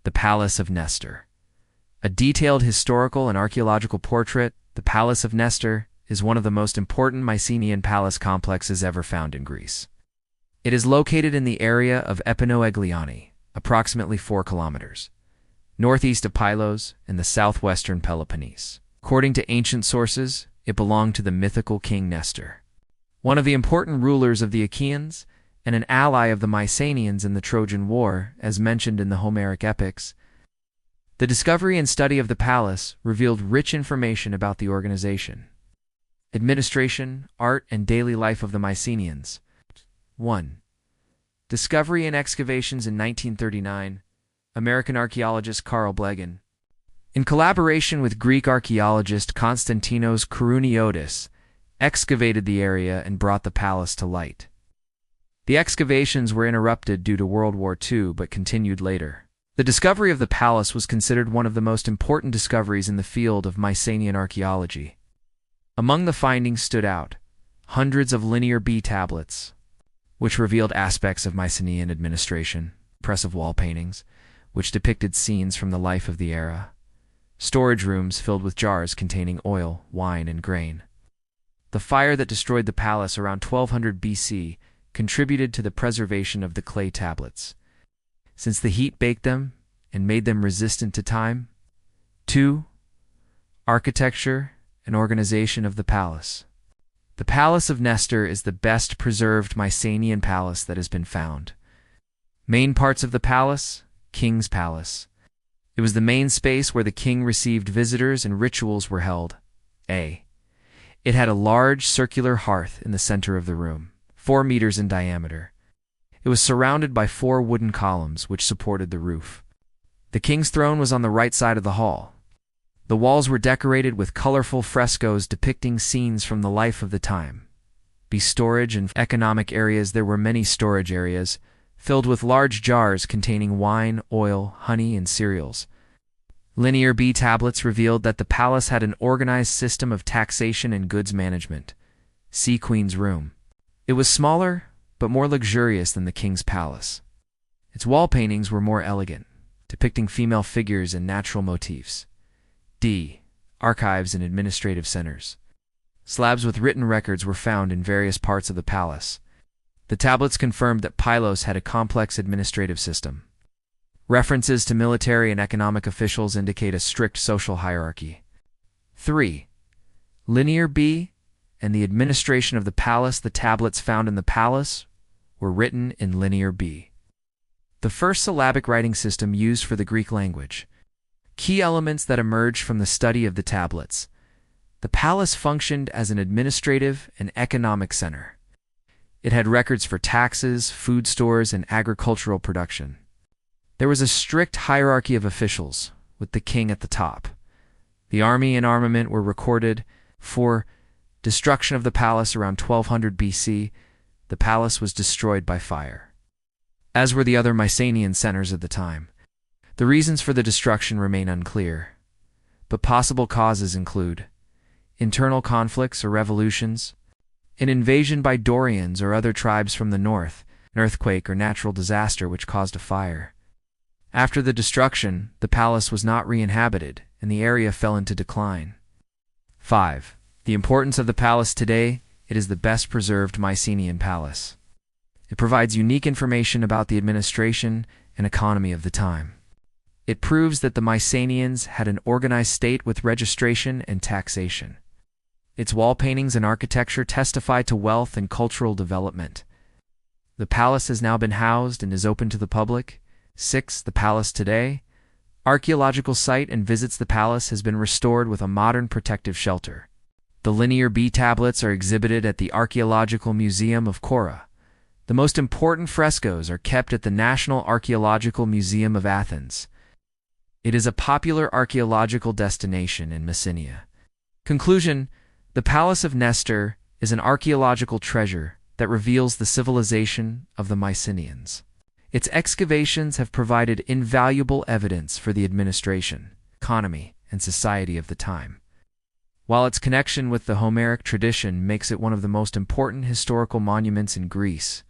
The Palace of Nestor. A detailed historical and archaeological portrait, the Palace of Nestor is one of the most important Mycenaean palace complexes ever found in Greece. It is located in the area of Epinoegliani, approximately 4 kilometers, northeast of Pylos in the southwestern Peloponnese. According to ancient sources, it belonged to the mythical king Nestor, one of the important rulers of the Achaeans and an ally of the Mycenaeans in the Trojan War, as mentioned in the Homeric epics. The discovery and study of the palace revealed rich information about the organization, administration, art, and daily life of the Mycenaeans. 1. Discovery and excavations in 1939. American archaeologist Carl Blegen, in collaboration with Greek archaeologist Konstantinos Kourouniotis, excavated the area and brought the palace to light. The excavations were interrupted due to World War II but continued later. The discovery of the palace was considered one of the most important discoveries in the field of Mycenaean archaeology. Among the findings stood out hundreds of linear B tablets, which revealed aspects of Mycenaean administration, impressive wall paintings, which depicted scenes from the life of the era, storage rooms filled with jars containing oil, wine, and grain. The fire that destroyed the palace around 1200 BC contributed to the preservation of the clay tablets, since the heat baked them and made them resistant to time. 2. Architecture and organization of the palace. The Palace of Nestor is the best preserved Mycenaean palace that has been found. Main parts of the palace: King's Palace. It was the main space where the king received visitors and rituals were held. A. It had a large circular hearth in the center of the room, 4 meters in diameter. It was surrounded by 4 wooden columns which supported the roof. The king's throne was on the right side of the hall. The walls were decorated with colorful frescoes depicting scenes from the life of the time. B. Storage and economic areas. There were many storage areas, filled with large jars containing wine, oil, honey, and cereals. Linear B tablets revealed that the palace had an organized system of taxation and goods management. See Queen's Room. It was smaller, but more luxurious than the king's palace. Its wall paintings were more elegant, depicting female figures and natural motifs. D. Archives and administrative centers. Slabs with written records were found in various parts of the palace. The tablets confirmed that Pylos had a complex administrative system. References to military and economic officials indicate a strict social hierarchy. 3. Linear B and the administration of the palace. The tablets found in the palace were written in Linear B, the first syllabic writing system used for the Greek language. Key elements that emerged from the study of the tablets. The palace functioned as an administrative and economic center. It had records for taxes, food stores, and agricultural production. There was a strict hierarchy of officials, with the king at the top. The army and armament were recorded. 4. Destruction of the palace around 1200 BC. The palace was destroyed by fire, as were the other Mycenaean centers of the time. The reasons for the destruction remain unclear, but possible causes include internal conflicts or revolutions, an invasion by Dorians or other tribes from the north, an earthquake or natural disaster which caused a fire. After the destruction, the palace was not re-inhabited, and the area fell into decline. 5. The importance of the palace today. It is the best preserved Mycenaean palace. It provides unique information about the administration and economy of the time. It proves that the Mycenaeans had an organized state with registration and taxation. Its wall paintings and architecture testify to wealth and cultural development. The palace has now been housed and is open to the public. 6. The palace today. Archaeological site and visits. The palace has been restored with a modern protective shelter. The Linear B tablets are exhibited at the Archaeological Museum of Kora. The most important frescoes are kept at the National Archaeological Museum of Athens. It is a popular archaeological destination in Messenia. Conclusion: the Palace of Nestor is an archaeological treasure that reveals the civilization of the Mycenaeans. Its excavations have provided invaluable evidence for the administration, economy, and society of the time. While its connection with the Homeric tradition makes it one of the most important historical monuments in Greece,